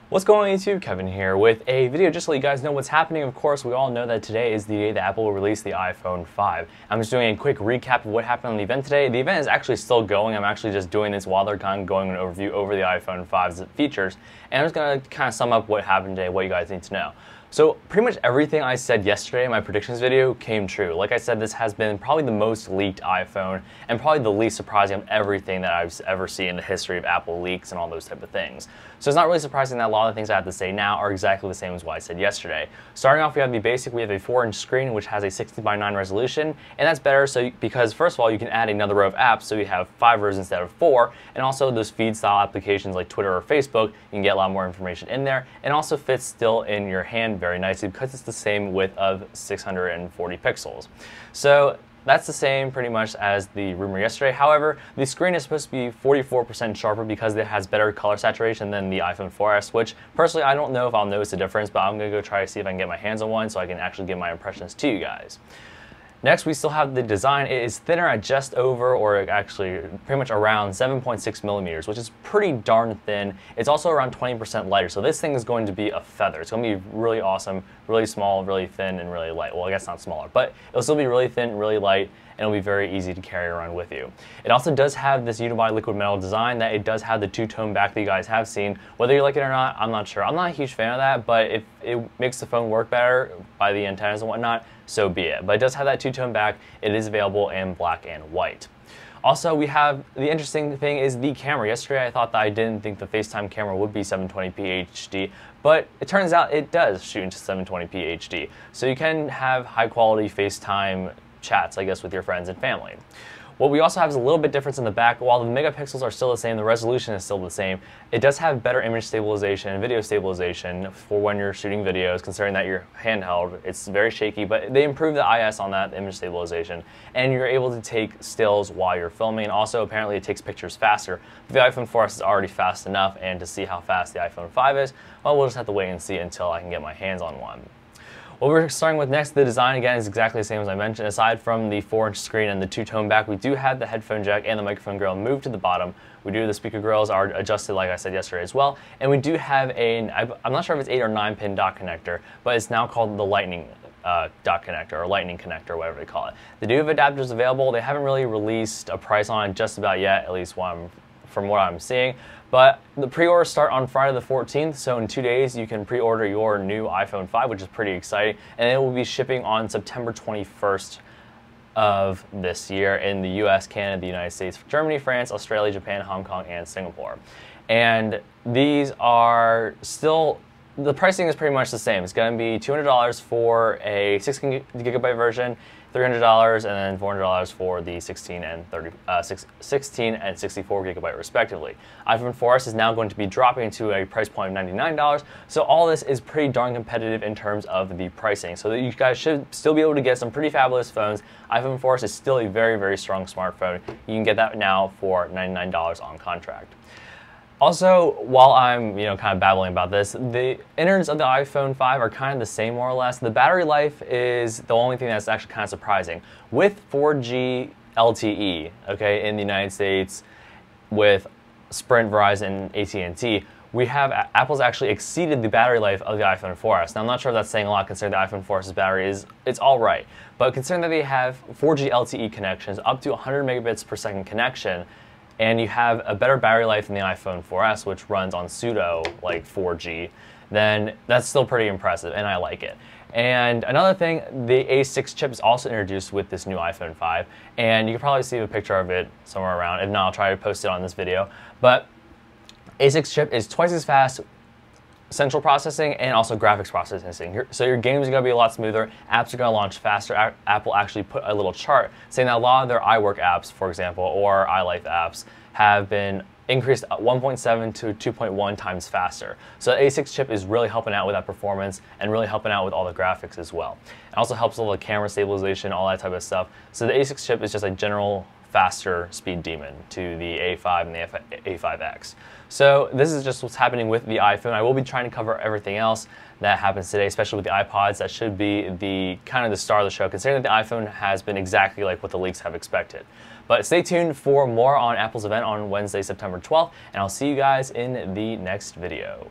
What's going on YouTube? Kevin here with a video just to let you guys know what's happening. Of course, we all know that today is the day that Apple will release the iPhone 5. I'm just doing a quick recap of what happened on the event today. The event is actually still going. I'm actually just doing this while they're kind of going an overview over the iPhone 5's features. And I'm just going to kind of sum up what happened today, what you guys need to know. So pretty much everything I said yesterday in my predictions video came true. Like I said, this has been probably the most leaked iPhone and probably the least surprising of everything that I've ever seen in the history of Apple leaks and all those type of things. So it's not really surprising that a lot of the things I have to say now are exactly the same as what I said yesterday. Starting off, we have the basic. We have a 4-inch screen which has a 16:9 resolution, and that's better because first of all, you can add another row of apps, so you have 5 rows instead of 4, and also those feed style applications like Twitter or Facebook, you can get a lot more information in there, and also fits still in your hand very nicely because it's the same width of 640 pixels. So that's the same pretty much as the rumor yesterday. However, the screen is supposed to be 44% sharper because it has better color saturation than the iPhone 4S, which personally I don't know if I'll notice a difference, but I'm going to go try to see if I can get my hands on one so I can actually give my impressions to you guys. Next, we still have the design. It is thinner at just over, or actually pretty much around 7.6 millimeters, which is pretty darn thin. It's also around 20% lighter, so this thing is going to be a feather. It's going to be really awesome, really small, really thin, and really light. Well, I guess not smaller, but it'll still be really thin, really light, and it'll be very easy to carry around with you. It also does have this unibody liquid metal design that it does have the two-tone back that you guys have seen. Whether you like it or not, I'm not sure. I'm not a huge fan of that, but if it makes the phone work better by the antennas and whatnot, so be it. But it does have that two-tone back. It is available in black and white. Also, we have the interesting thing is the camera. Yesterday, I thought that I didn't think the FaceTime camera would be 720p HD, but it turns out it does shoot into 720p HD. So you can have high-quality FaceTime chats, I guess, with your friends and family. What we also have is a little bit difference in the back. While the megapixels are still the same, the resolution is still the same. It does have better image stabilization and video stabilization for when you're shooting videos, considering that you're handheld. It's very shaky, but they improved the IS on that, the image stabilization, and you're able to take stills while you're filming. And also, apparently, it takes pictures faster. The iPhone 4S is already fast enough, and to see how fast the iPhone 5 is, well, we'll just have to wait and see until I can get my hands on one. What we're starting with next, the design again is exactly the same as I mentioned. Aside from the 4-inch screen and the two-tone back, we do have the headphone jack and the microphone grill moved to the bottom. We do, the speaker grills are adjusted like I said yesterday as well. And we do have I'm not sure if it's 8 or 9-pin dock connector, but it's now called the lightning dock connector or lightning connector, whatever they call it. They do have adapters available. They haven't really released a price on it just about yet, at least from what I'm seeing. But the pre-orders start on Friday the 14th, so in 2 days you can pre-order your new iPhone 5, which is pretty exciting, and it will be shipping on September 21st of this year in the US, Canada, the United States, Germany, France, Australia, Japan, Hong Kong, and Singapore. And these are still, the pricing is pretty much the same. It's going to be $200 for a 16 gigabyte version, $300, and then $400 for the 16 and 64 gigabyte respectively. iPhone 4S is now going to be dropping to a price point of $99, so all this is pretty darn competitive in terms of the pricing. So that you guys should still be able to get some pretty fabulous phones. iPhone 4S is still a very, very strong smartphone. You can get that now for $99 on contract. Also, while I'm kind of babbling about this, the innards of the iPhone 5 are kind of the same more or less. The battery life is the only thing that's actually kind of surprising. With 4G LTE, okay, in the United States, with Sprint, Verizon, AT&T, we have Apple's actually exceeded the battery life of the iPhone 4S. Now, I'm not sure if that's saying a lot considering the iPhone 4S's battery it's all right. But considering that they have 4G LTE connections, up to 100 megabits per second connection, and you have a better battery life than the iPhone 4S, which runs on pseudo like 4G, then that's still pretty impressive, and I like it. And another thing, the A6 chip is also introduced with this new iPhone 5, and you can probably see a picture of it somewhere around. If not, I'll try to post it on this video. But A6 chip is twice as fast central processing and also graphics processing. So your games are going to be a lot smoother, apps are going to launch faster. Apple actually put a little chart saying that a lot of their iWork apps, for example, or iLife apps have been increased 1.7 to 2.1 times faster. So the A6 chip is really helping out with that performance and really helping out with all the graphics as well. It also helps with the camera stabilization, all that type of stuff. So the A6 chip is just a general faster speed demon to the A5 and the A5X. So this is just what's happening with the iPhone. I will be trying to cover everything else that happens today, especially with the iPods. That should be the kind of the star of the show, considering that the iPhone has been exactly like what the leaks have expected. But stay tuned for more on Apple's event on Wednesday, September 12th, and I'll see you guys in the next video.